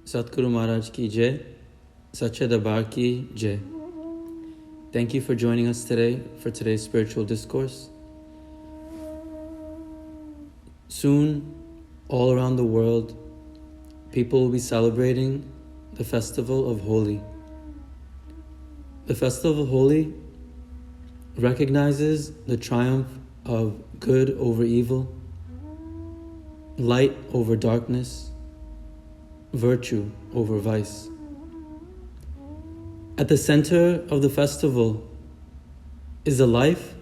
Satguru Maharaj ki Jai, Sacha Darbar ki Jai. Thank you for joining us today for today's spiritual discourse. Soon, all around the world, people will be celebrating the Festival of Holi. The Festival of Holi recognizes the triumph of good over evil, light over darkness, virtue over vice. At the center of the festival is the life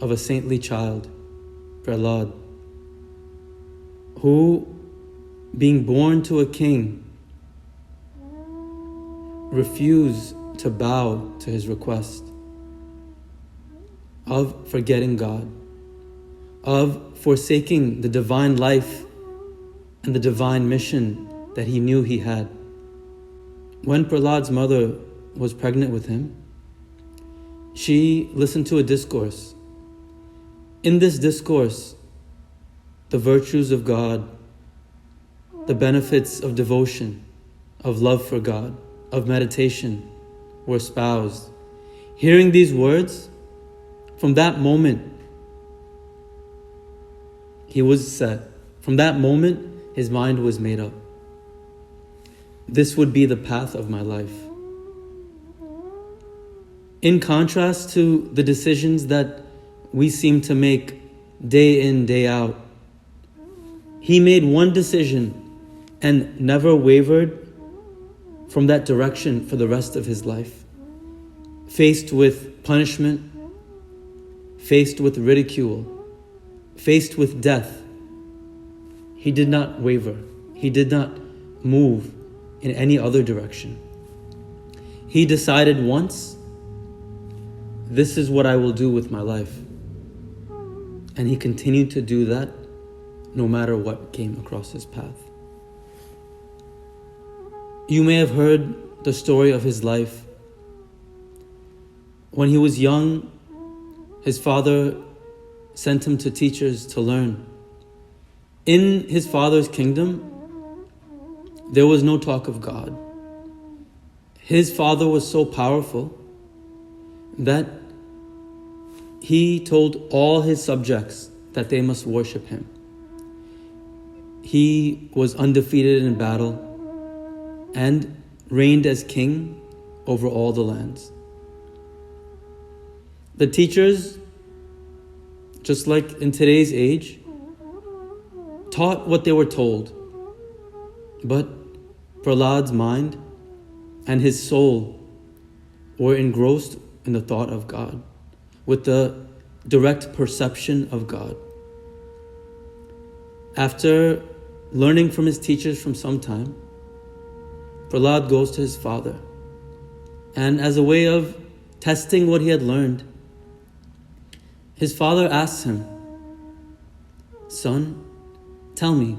of a saintly child, Prahlad, who, being born to a king, refused to bow to his request of forgetting God, of forsaking the divine life and the divine mission that he knew he had. When Prahlad's mother was pregnant with him, she listened to a discourse. In this discourse, the virtues of God, the benefits of devotion, of love for God, of meditation were espoused. Hearing these words, from that moment, he was set. From that moment, his mind was made up. This would be the path of my life. In contrast to the decisions that we seem to make day in, day out, he made one decision and never wavered from that direction for the rest of his life. Faced with punishment, faced with ridicule, faced with death, he did not waver. He did not move in any other direction. He decided once, this is what I will do with my life. And he continued to do that no matter what came across his path. You may have heard the story of his life. When he was young, his father sent him to teachers to learn. In his father's kingdom, there was no talk of God. His father was so powerful that he told all his subjects that they must worship him. He was undefeated in battle and reigned as king over all the lands. The teachers, just like in today's age, taught what they were told, but Prahlad's mind and his soul were engrossed in the thought of God, with the direct perception of God. After learning from his teachers from some time, Prahlad goes to his father, and as a way of testing what he had learned, his father asks him, "Son, tell me,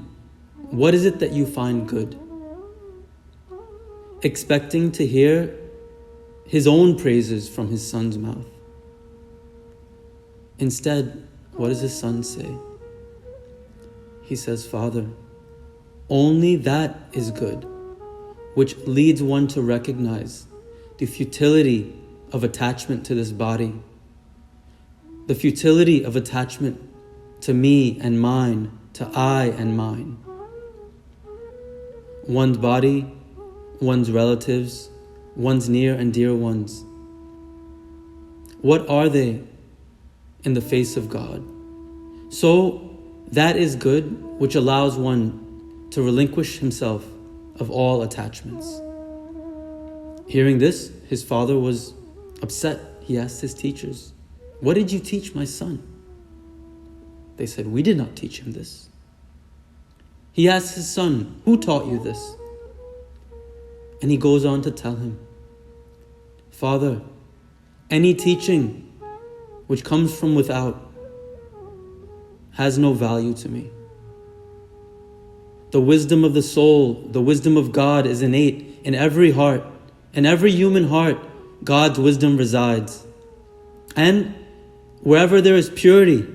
what is it that you find good?" Expecting to hear his own praises from his son's mouth. Instead, what does his son say? He says, "Father, only that is good, which leads one to recognize the futility of attachment to this body, the futility of attachment to me and mine, to I and mine. One's body, one's relatives, one's near and dear ones. What are they in the face of God? So that is good, which allows one to relinquish himself of all attachments." Hearing this, his father was upset. He asked his teachers, "What did you teach my son?" They said, "We did not teach him this." He asked his son, "Who taught you this?" And he goes on to tell him, "Father, any teaching which comes from without has no value to me. The wisdom of the soul, the wisdom of God is innate in every heart. In every human heart, God's wisdom resides. And wherever there is purity,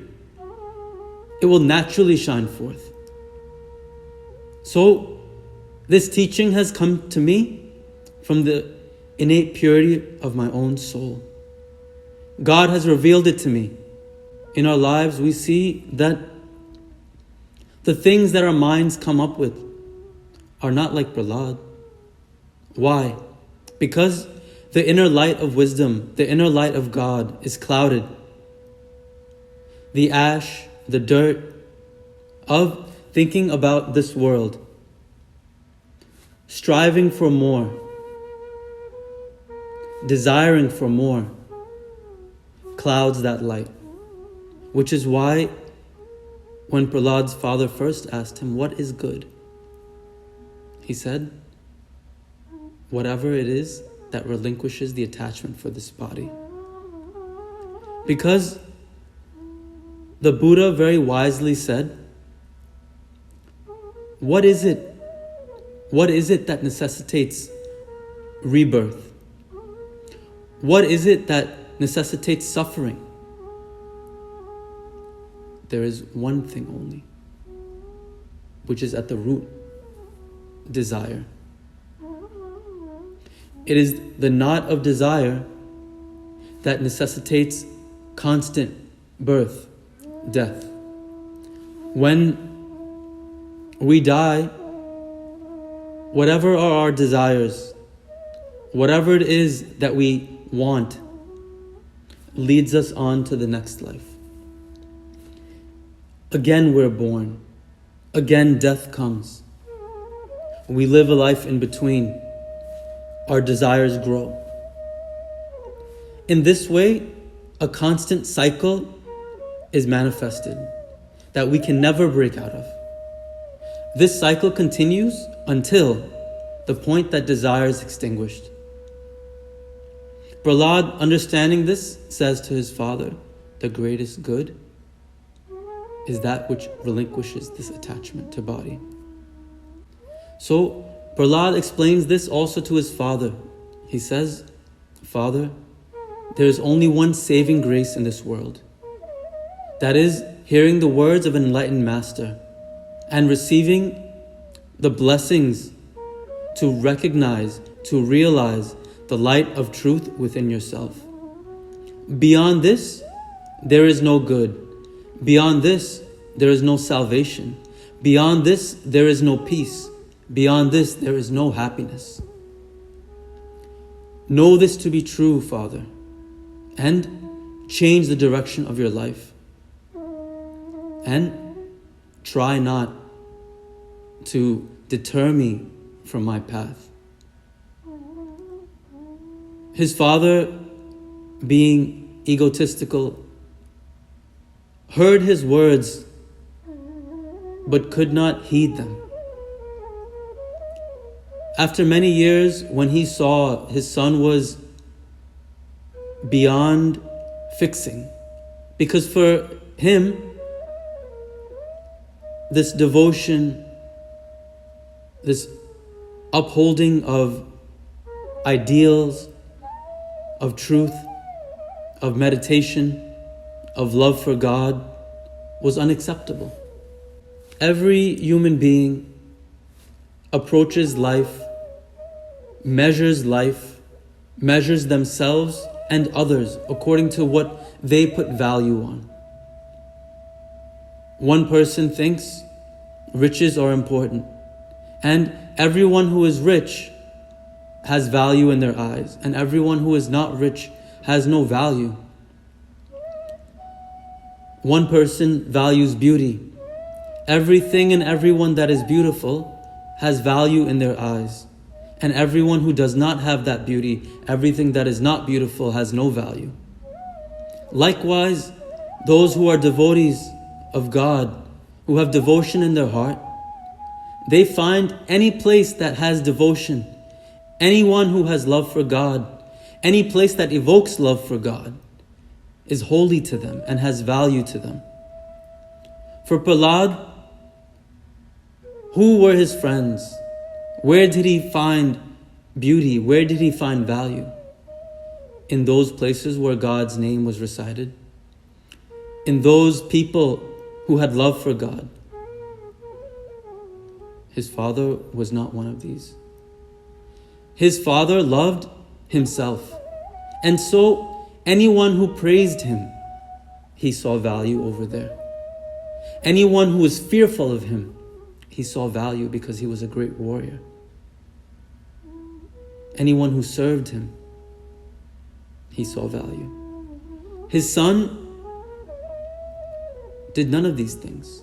it will naturally shine forth. So This teaching has come to me from the innate purity of my own soul. God has revealed it to me. In our lives, we see that the things that our minds come up with are not like Prahlad. Why? Because the inner light of wisdom, the inner light of God is clouded. The ash, the dirt of thinking about this world, striving for more, desiring for more, clouds that light. Which is why when Prahlad's father first asked him, what is good? He said, whatever it is that relinquishes the attachment for this body. Because the Buddha very wisely said, what is it? What is it that necessitates rebirth? What is it that necessitates suffering? There is one thing only, which is at the root, desire. It is the knot of desire that necessitates constant birth, death. When we die, whatever are our desires, whatever it is that we want, leads us on to the next life. Again we're born. Again death comes. We live a life in between. Our desires grow. In this way, a constant cycle is manifested that we can never break out of. This cycle continues until the point that desire is extinguished. Prahlad, understanding this, says to his father, the greatest good is that which relinquishes this attachment to body. So Prahlad explains this also to his father. He says, Father, there is only one saving grace in this world. That is, hearing the words of an enlightened master and receiving the blessings to recognize, to realize the light of truth within yourself. Beyond this, there is no good. Beyond this, there is no salvation. Beyond this, there is no peace. Beyond this, there is no happiness. Know this to be true, Father, and change the direction of your life. And try not to deter me from my path. His father, being egotistical, heard his words but could not heed them. After many years, when he saw his son was beyond fixing, because for him, this devotion, this upholding of ideals, of truth, of meditation, of love for God was unacceptable. Every human being approaches life, measures themselves and others according to what they put value on. One person thinks riches are important, and everyone who is rich has value in their eyes, and everyone who is not rich has no value. One person values beauty. Everything and everyone that is beautiful has value in their eyes. And everyone who does not have that beauty, everything that is not beautiful has no value. Likewise, those who are devotees of God, who have devotion in their heart, they find any place that has devotion, anyone who has love for God, any place that evokes love for God, is holy to them and has value to them. For Prahlad, who were his friends? Where did he find beauty? Where did he find value? In those places where God's name was recited. In those people who had love for God. His father was not one of these. His father loved himself. And so anyone who praised him, he saw value over there. Anyone who was fearful of him, he saw value because he was a great warrior. Anyone who served him, he saw value. His son did none of these things.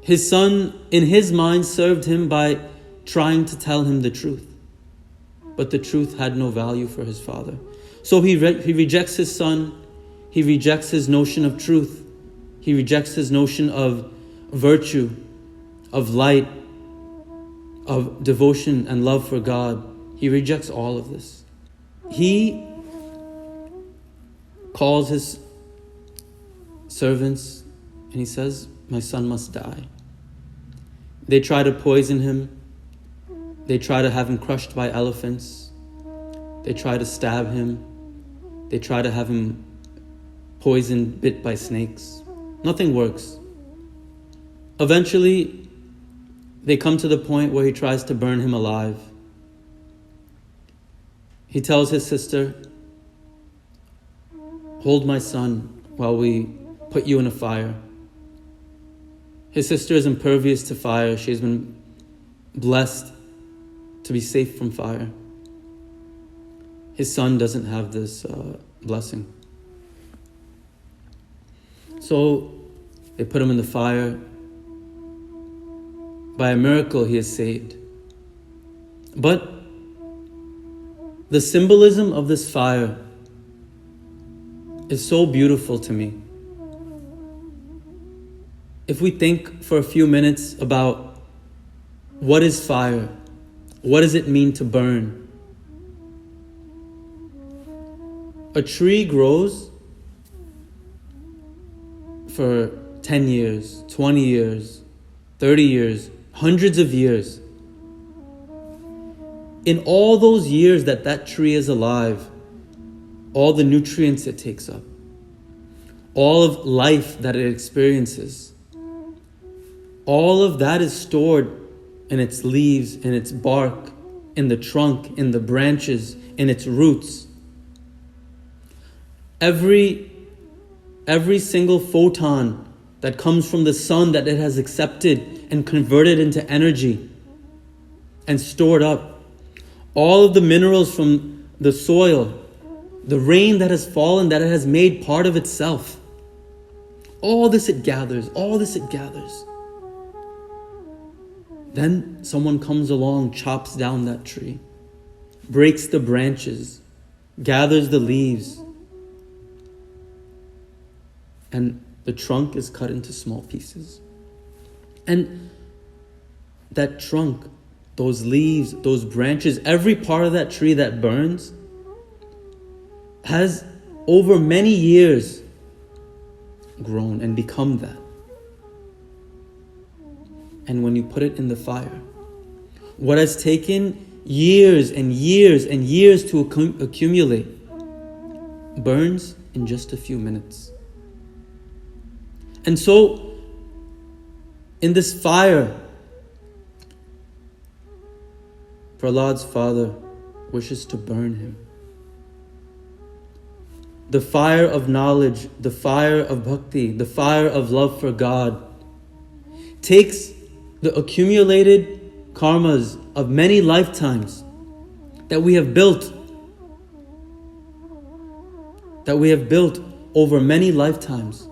His son, in his mind, served him by trying to tell him the truth. But the truth had no value for his father. So he rejects his son. He rejects his notion of truth. He rejects his notion of virtue, of light, of devotion and love for God. He rejects all of this. He calls his servants and he says, "My son must die." They try to poison him. They try to have him crushed by elephants. They try to stab him. They try to have him poisoned, bit by snakes. Nothing works. Eventually, they come to the point where he tries to burn him alive. He tells his sister, "Hold my son while we put you in a fire." His sister is impervious to fire. She has been blessed to be safe from fire. His son doesn't have this blessing. So they put him in the fire. By a miracle, he is saved. But the symbolism of this fire is so beautiful to me. If we think for a few minutes about what is fire, what does it mean to burn? A tree grows for 10 years, 20 years, 30 years, hundreds of years. In all those years that tree is alive, all the nutrients it takes up, all of life that it experiences, all of that is stored in its leaves, in its bark, in the trunk, in the branches, in its roots. Every single photon that comes from the sun that it has accepted and converted into energy and stored up, all of the minerals from the soil, the rain that has fallen, that it has made part of itself, all this it gathers, all this it gathers. Then someone comes along, chops down that tree, breaks the branches, gathers the leaves, and the trunk is cut into small pieces. And that trunk, those leaves, those branches, every part of that tree that burns has over many years grown and become that. And when you put it in the fire, what has taken years and years and years to accumulate burns in just a few minutes. And so, in this fire, Prahlad's father wishes to burn him. The fire of knowledge, the fire of bhakti, the fire of love for God takes the accumulated karmas of many lifetimes that we have built over many lifetimes,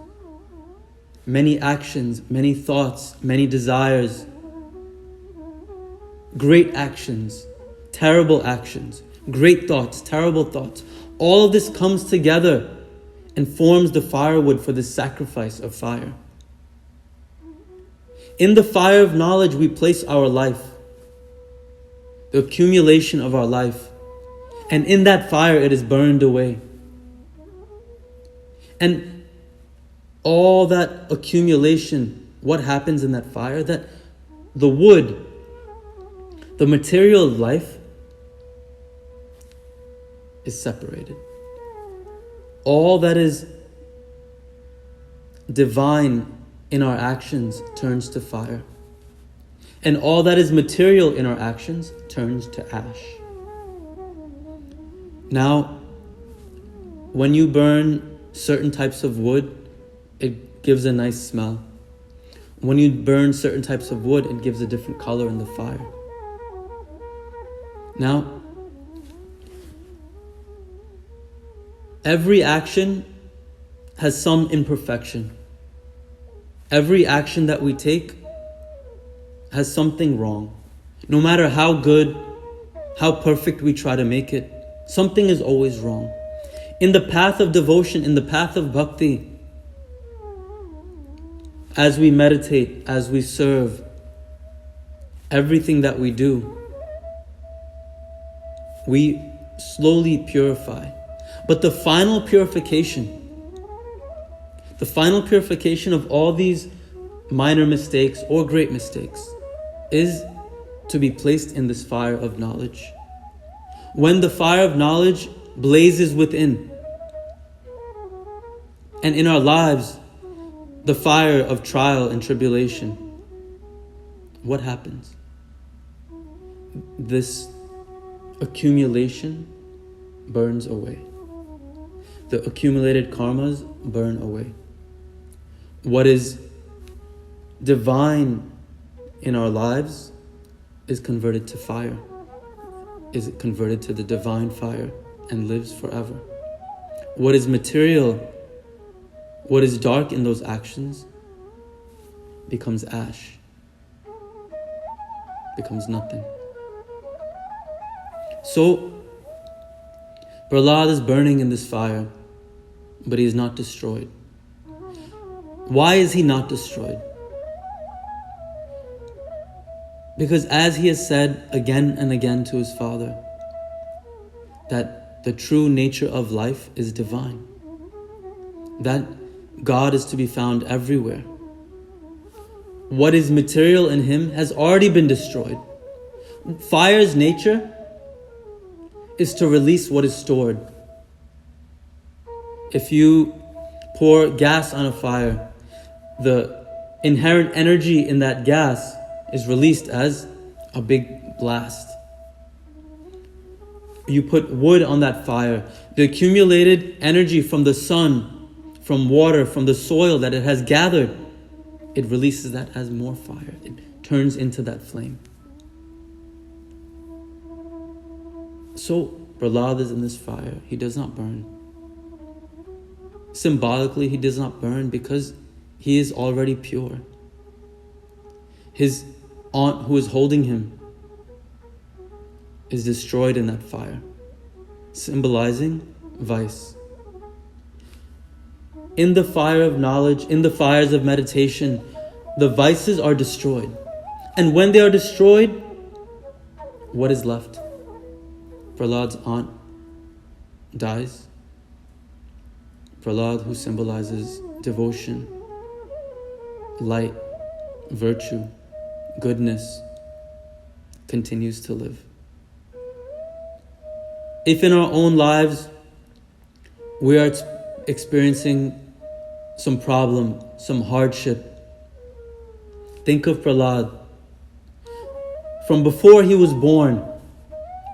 many actions, many thoughts, many desires, great actions, terrible actions, great thoughts, terrible thoughts. All of this comes together and forms the firewood for the sacrifice of fire. In the fire of knowledge, we place our life, the accumulation of our life. And in that fire, it is burned away. And all that accumulation, what happens in that fire? That the wood, the material of life, is separated. All that is divine in our actions turns to fire. And all that is material in our actions turns to ash. Now, when you burn certain types of wood, it gives a nice smell. When you burn certain types of wood, it gives a different color in the fire. Now, every action has some imperfection. Every action that we take has something wrong. No matter how good, how perfect we try to make it, something is always wrong. In the path of devotion, in the path of bhakti, as we meditate, as we serve, everything that we do, we slowly purify. But the final purification of all these minor mistakes or great mistakes is to be placed in this fire of knowledge. When the fire of knowledge blazes within, and in our lives, the fire of trial and tribulation, what happens? This accumulation burns away. The accumulated karmas burn away. What is divine in our lives is converted to fire, is converted to the divine fire and lives forever. What is material, what is dark in those actions becomes ash, becomes nothing. So, Prahlad is burning in this fire, but he is not destroyed. Why is he not destroyed? Because as he has said again and again to his father, that the true nature of life is divine, that God is to be found everywhere. What is material in him has already been destroyed. Fire's nature is to release what is stored. If you pour gas on a fire, the inherent energy in that gas is released as a big blast. You put wood on that fire, the accumulated energy from the sun, from water, from the soil that it has gathered, it releases that as more fire. It turns into that flame. So Prahlad is in this fire. He does not burn. Symbolically, he does not burn because he is already pure. His aunt who is holding him is destroyed in that fire, symbolizing vice. In the fire of knowledge, in the fires of meditation, the vices are destroyed. And when they are destroyed, what is left? Prahlad's aunt dies. Prahlad, who symbolizes devotion, light, virtue, goodness, continues to live. If in our own lives we are experiencing some problem, some hardship, think of Prahlad. From before he was born,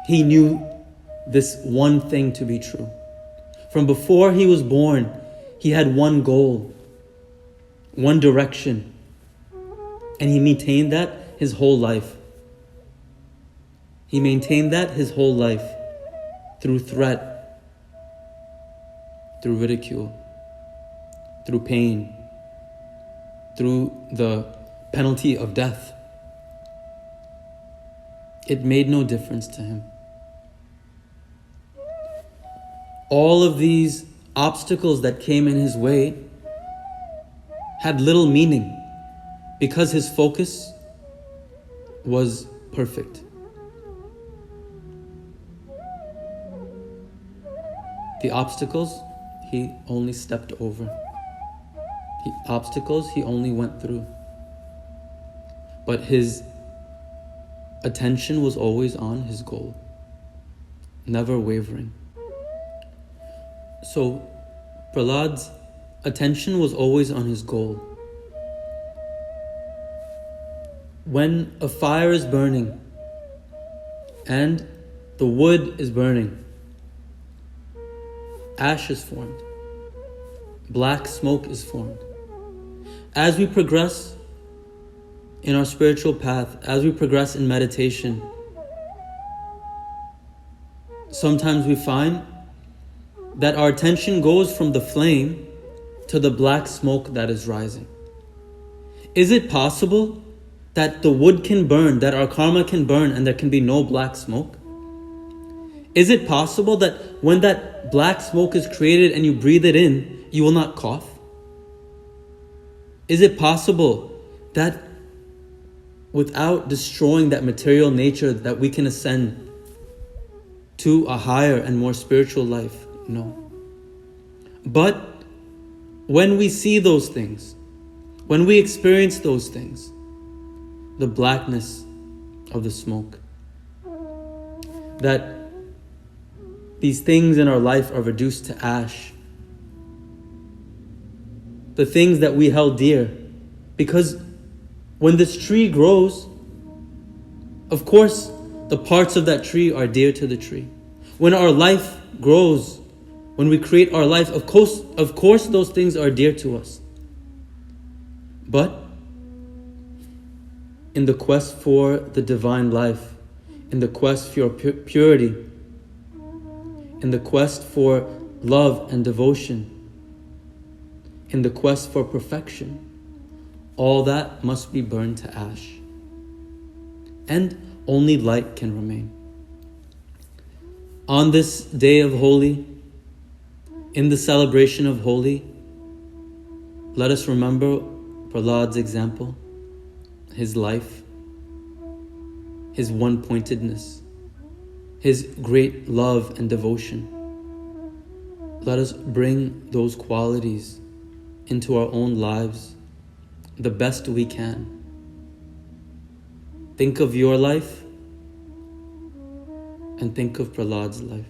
he knew this one thing to be true. From before he was born, he had one goal, one direction, and he maintained that his whole life. He maintained that his whole life through threat, through ridicule, through pain, through the penalty of death. It made no difference to him. All of these obstacles that came in his way had little meaning because his focus was perfect. The obstacles, he only stepped over. The obstacles, he only went through. But his attention was always on his goal, never wavering. So Prahlad's attention was always on his goal. when a fire is burning and the wood is burning, ash is formed. Black smoke is formed. As we progress in our spiritual path, as we progress in meditation, sometimes we find that our attention goes from the flame to the black smoke that is rising. Is it possible that the wood can burn, that our karma can burn, and there can be no black smoke? Is it possible that when that black smoke is created and you breathe it in, you will not cough? Is it possible that without destroying that material nature that we can ascend to a higher and more spiritual life? No. But when we see those things, when we experience those things, the blackness of the smoke, that these things in our life are reduced to ash, the things that we held dear, because when this tree grows, of course, the parts of that tree are dear to the tree. When our life grows, when we create our life, of course those things are dear to us. But in the quest for the divine life, in the quest for purity, in the quest for love and devotion, in the quest for perfection, all that must be burned to ash. And only light can remain. On this day of Holi, in the celebration of Holi, let us remember Prahlad's example, his life, his one-pointedness, his great love and devotion. Let us bring those qualities into our own lives the best we can. Think of your life and think of Prahlad's life.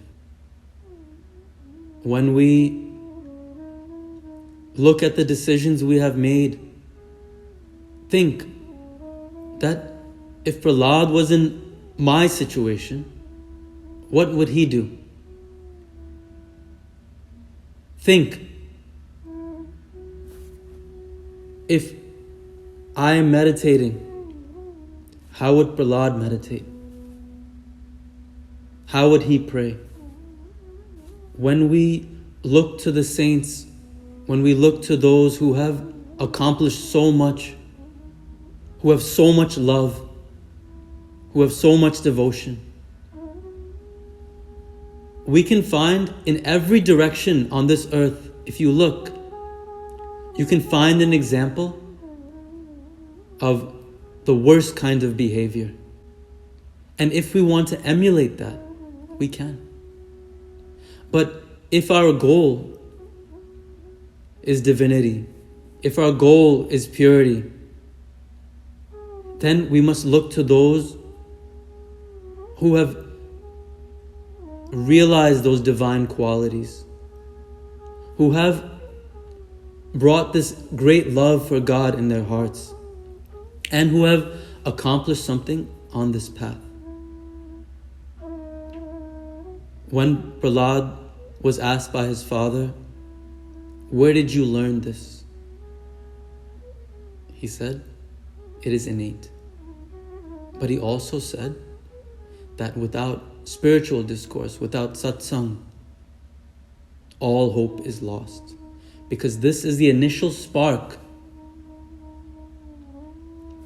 When we look at the decisions we have made, think that if Prahlad was in my situation, what would he do? Think, if I am meditating, how would Prahlad meditate? How would he pray? When we look to the saints, when we look to those who have accomplished so much, who have so much love, who have so much devotion, we can find in every direction on this earth, if you look, you can find an example of the worst kind of behavior. And if we want to emulate that, we can. But if our goal is divinity, if our goal is purity, then we must look to those who have realized those divine qualities, who have brought this great love for God in their hearts, and who have accomplished something on this path. When Prahlad was asked by his father, "Where did you learn this?" he said, "It is innate." But he also said that without spiritual discourse, without satsang, all hope is lost. Because this is the initial spark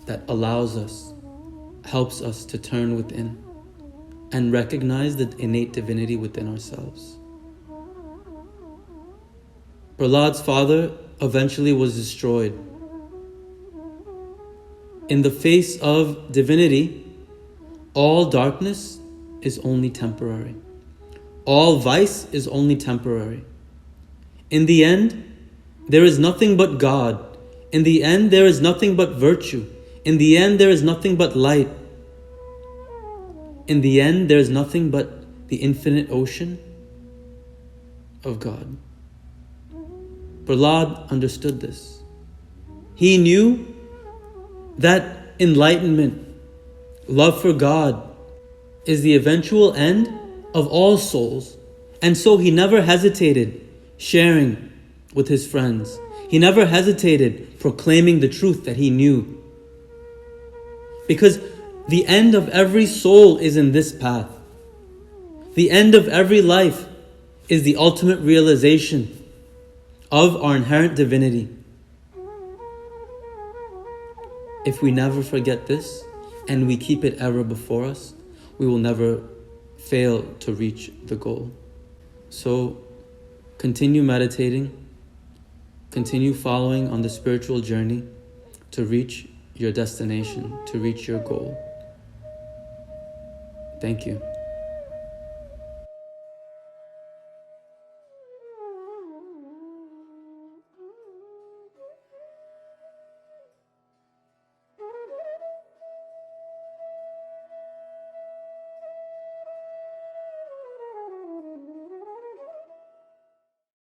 that allows us, helps us to turn within and recognize the innate divinity within ourselves. Prahlad's father eventually was destroyed. In the face of divinity, all darkness is only temporary. All vice is only temporary. In the end, there is nothing but God. In the end, there is nothing but virtue. In the end, there is nothing but light. In the end, there is nothing but the infinite ocean of God. Prahlad understood this. He knew that enlightenment, love for God, is the eventual end of all souls. And so he never hesitated sharing with his friends. He never hesitated proclaiming the truth that he knew. Because the end of every soul is in this path. The end of every life is the ultimate realization of our inherent divinity. If we never forget this and we keep it ever before us, we will never fail to reach the goal. So continue meditating, continue following on the spiritual journey to reach your destination, to reach your goal. Thank you.